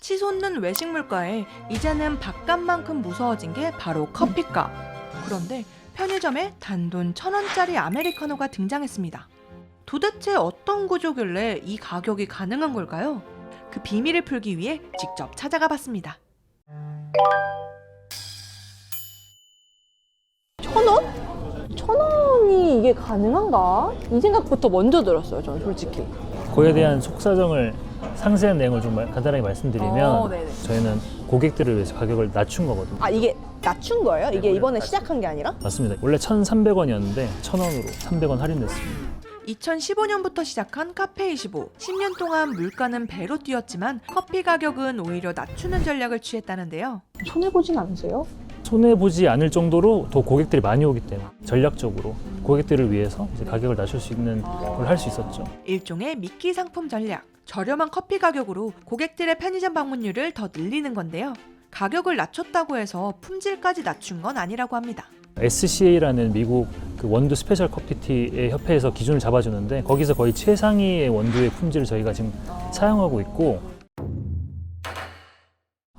치솟는 외식 물가에 이제는 밥값만큼 무서워진 게 바로 커피값. 그런데 편의점에 단돈 1,000원짜리 아메리카노가 등장했습니다. 도대체 어떤 구조길래 이 가격이 가능한 걸까요? 그 비밀을 풀기 위해 직접 찾아가 봤습니다. 1,000원? 1,000원이 이게 가능한가? 이 생각부터 먼저 들었어요, 저는 솔직히. 그거에 대한 속사정을 상세한 내용을 좀 간단하게 말씀드리면 네네. 저희는 고객들을 위해서 가격을 낮춘 거거든요. 아, 이게 낮춘 거예요? 이게 원래 이번에 낮춘 시작한 게 아니라? 맞습니다. 원래 1,300원이었는데 1,000원으로 300원 할인됐습니다. 2015년부터 시작한 카페25. 10년 동안 물가는 배로 뛰었지만 커피 가격은 오히려 낮추는 전략을 취했다는데요. 손해보진 않으세요? 손해보지 않을 정도로 더 고객들이 많이 오기 때문에 전략적으로 고객들을 위해서 이제 가격을 낮출 수 있는 걸 할 수 있었죠. 일종의 미끼 상품 전략. 저렴한 커피 가격으로 고객들의 편의점 방문율을 더 늘리는 건데요. 가격을 낮췄다고 해서 품질까지 낮춘 건 아니라고 합니다. SCA라는 미국 그 원두 스페셜 커피티의 협회에서 기준을 잡아주는데 거기서 거의 최상위의 원두의 품질을 저희가 지금 사용하고 있고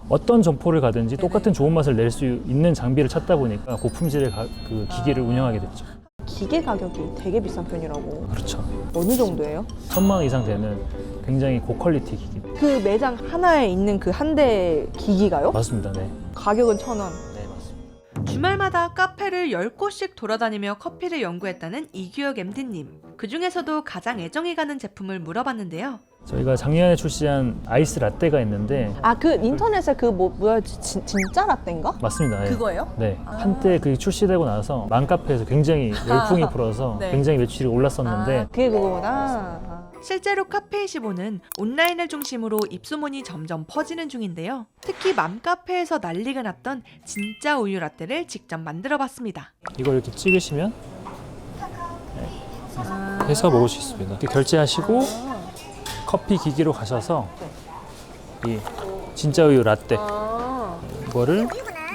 어떤 점포를 가든지 똑같은 좋은 맛을 낼 수 있는 장비를 찾다 보니까 고품질의 그 기기를 운영하게 됐죠. 기계 가격이 되게 비싼 편이라고. 그렇죠. 어느 정도예요? 1,000만 원 이상 되는 굉장히 고퀄리티 기기. 그 매장 하나에 있는 그 한 대 기기가요? 맞습니다. 네. 가격은 1,000원. 네, 맞습니다. 주말마다 카페를 10곳씩 돌아다니며 커피를 연구했다는 이규혁 MD님. 그 중에서도 가장 애정이 가는 제품을 물어봤는데요. 저희가 작년에 출시한 아이스 라떼가 있는데 아, 그 인터넷에 그 뭐였지? 진짜 라떼인가? 맞습니다. 네. 그거예요? 네. 한때 그 출시되고 나서 맘카페에서 굉장히 열풍이 불어서 네. 굉장히 매출이 올랐었는데 아, 그게 그거구나. 실제로 카페25는 온라인을 중심으로 입소문이 점점 퍼지는 중인데요. 특히 맘카페에서 난리가 났던 진짜 우유 라떼를 직접 만들어봤습니다. 이걸 이렇게 찍으시면 해서 먹을 수 있습니다. 이렇게 결제하시고 커피 기기로 가셔서 이 진짜 우유 라떼 이거를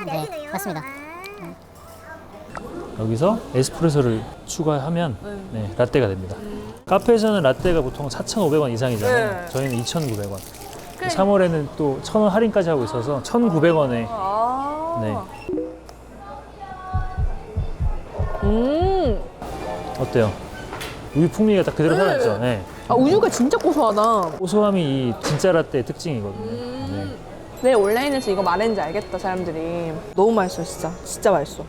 네, 맞습니다. 여기서 에스프레소를 추가하면 네, 라떼가 됩니다. 카페에서는 라떼가 보통 4,500원 이상이잖아요. 네. 저희는 2,900원. 3월에는 또 1,000원 할인까지 하고 있어서 1,900원에 네. 어때요? 우유 풍미가 딱 그대로 살았죠. 네. 아, 우유가 진짜 고소하다. 고소함이 이 진짜 라떼의 특징이거든요. 네. 왜 온라인에서 이거 말했는지 알겠다, 사람들이. 너무 맛있어, 진짜. 진짜 맛있어.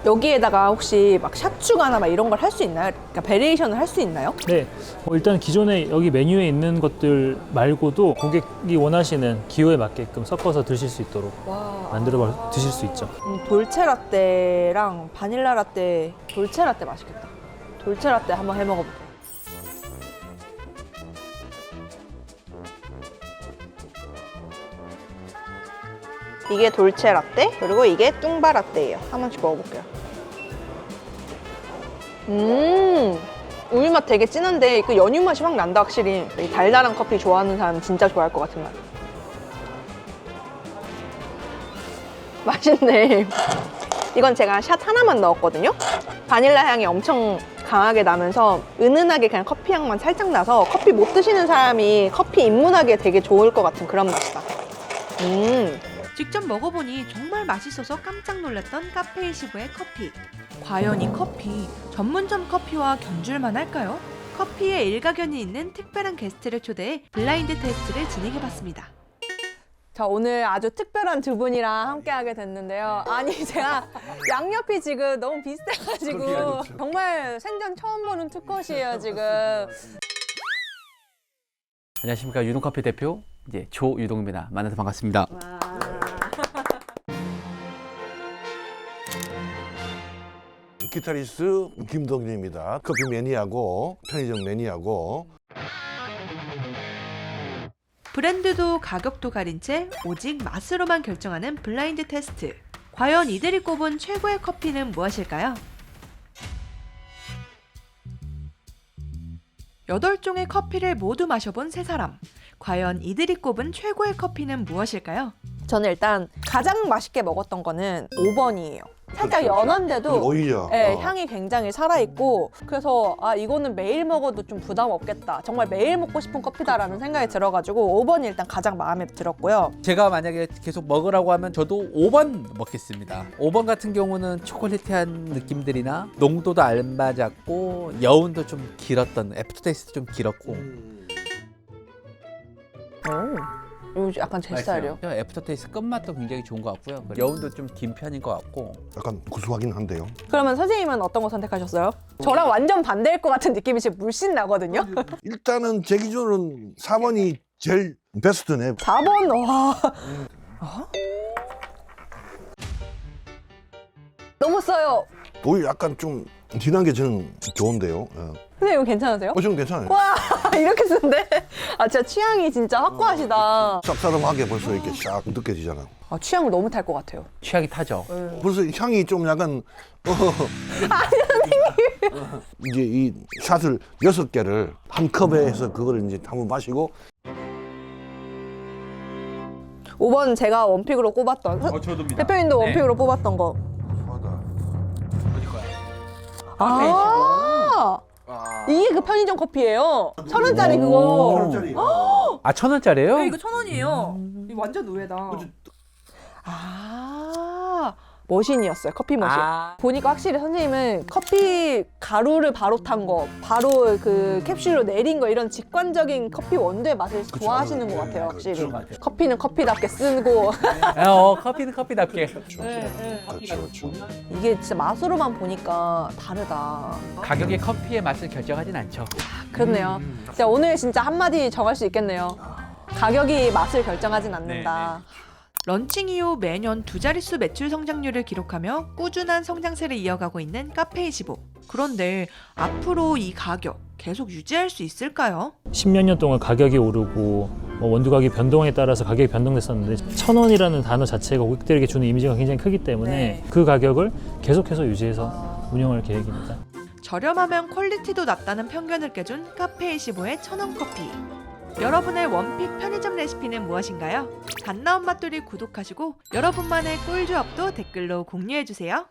여기에다가 혹시 막 샷 추가나 막 이런 걸 할 수 있나요? 그러니까 베리에이션을 할 수 있나요? 네, 일단 기존에 여기 메뉴에 있는 것들 말고도 고객이 원하시는 기호에 맞게끔 섞어서 드실 수 있도록 만들어 드실 수 있죠. 돌체 라떼랑 바닐라 라떼, 돌체 라떼 맛있겠다. 돌체 라떼 한번 해 먹어볼게요. 이게 돌체 라떼, 그리고 이게 뚱바 라떼예요. 한 번씩 먹어볼게요. 우유 맛 되게 진한데 그 연유 맛이 확 난다, 확실히. 이 달달한 커피 좋아하는 사람 진짜 좋아할 것 같은 맛. 맛있네. 이건 제가 샷 하나만 넣었거든요. 바닐라 향이 엄청 강하게 나면서 은은하게 그냥 커피 향만 살짝 나서 커피 못 드시는 사람이 커피 입문하기에 되게 좋을 것 같은 그런 맛이다. 직접 먹어보니 정말 맛있어서 깜짝 놀랐던 카페25의 커피. 과연 이 커피 전문점 커피와 견줄만 할까요? 커피에 일가견이 있는 특별한 게스트를 초대해 블라인드 테스트를 진행해봤습니다. 자, 오늘 아주 특별한 두 분이랑 함께하게 됐는데요. 아니, 제가 양옆이 지금 너무 비슷해가지고 정말 생전 처음 보는 투컷이에요, 지금. 안녕하십니까, 유동커피 대표 이제 조유동입니다. 만나서 반갑습니다. 기타리스트 김동진입니다. 커피 매니아고 편의점 매니아고. 브랜드도 가격도 가린 채 오직 맛으로만 결정하는 블라인드 테스트. 과연 이들이 꼽은 최고의 커피는 무엇일까요? 8종의 커피를 모두 마셔본 세 사람. 과연 이들이 꼽은 최고의 커피는 무엇일까요? 저는 일단 가장 맛있게 먹었던 거는 5번이에요. 살짝 그렇죠. 연한데도 오히려 네, 향이 굉장히 살아있고 그래서 아 이거는 매일 먹어도 좀 부담 없겠다. 정말 매일 먹고 싶은 커피다라는 생각이 들어가지고 5번이 일단 가장 마음에 들었고요. 제가 만약에 계속 먹으라고 하면 저도 5번 먹겠습니다. 5번 같은 경우는 초콜릿한 느낌들이나 농도도 안 맞았고 여운도 좀 길었던 애프터테이스트 좀 길었고 이거 약간 제 스타일이요. 애프터테이스트 끝맛도 굉장히 좋은 것 같고요. 여운도 좀 긴 편인 것 같고 약간 구수하긴 한데요. 그러면 선생님은 어떤 거 선택하셨어요? 저랑 완전 반대일 것 같은 느낌이 지금 물씬 나거든요. 일단은 제 기준으로는 4번이 제일 베스트네. 4번 와. 너무 써요. 오히려 약간 좀 진한 게 저는 좋은데요. 선생님 이거 괜찮으세요? 저는 괜찮아요. 와 이렇게 쓰는데? 아 진짜 취향이 진짜 확고하시다. 쌉싸름하게 벌써 이렇게 샥 느껴지잖아. 아, 취향을 너무 탈 것 같아요. 취향이 타죠. 벌써 향이 좀 약간 이제 이 샷을 6개를 한 컵에 해서 그걸 이제 한번 마시고 5번 제가 원픽으로 꼽았던 저도입니다. 대표님도 원픽으로 뽑았던 거. 아 이게 그 편의점 커피예요. 1,000원짜리 그거. 아 1,000원짜리예요? 네, 이거 1,000원이에요. 이거 완전 의외다. 아 머신이었어요. 커피 머신. 아. 보니까 확실히 선생님은 커피 가루를 바로 탄 거, 바로 그 캡슐로 내린 거 이런 직관적인 커피 원두의 맛을 좋아하시는 것 같아요. 확실히. 그쵸. 커피는 커피답게 쓰고 커피는 커피답게. 그렇죠. 이게 진짜 맛으로만 보니까 다르다. 가격이 커피의 맛을 결정하진 않죠. 그렇네요. 자, 오늘 진짜 한마디 정할 수 있겠네요. 가격이 맛을 결정하진 않는다. 런칭 이후 매년 2자릿수 매출 성장률을 기록하며 꾸준한 성장세를 이어가고 있는 카페25. 그런데 앞으로 이 가격 계속 유지할 수 있을까요? 10몇 년 동안 가격이 오르고 원두 가격 변동에 따라서 가격이 변동됐었는데 1,000원이라는 단어 자체가 고객들에게 주는 이미지가 굉장히 크기 때문에 네. 그 가격을 계속해서 유지해서 운영할 계획입니다. 저렴하면 퀄리티도 낮다는 편견을 깨준 카페25의 1,000원 커피. 여러분의 원픽 편의점 레시피는 무엇인가요? 갓나온 맛돌이 구독하시고 여러분만의 꿀조합도 댓글로 공유해주세요.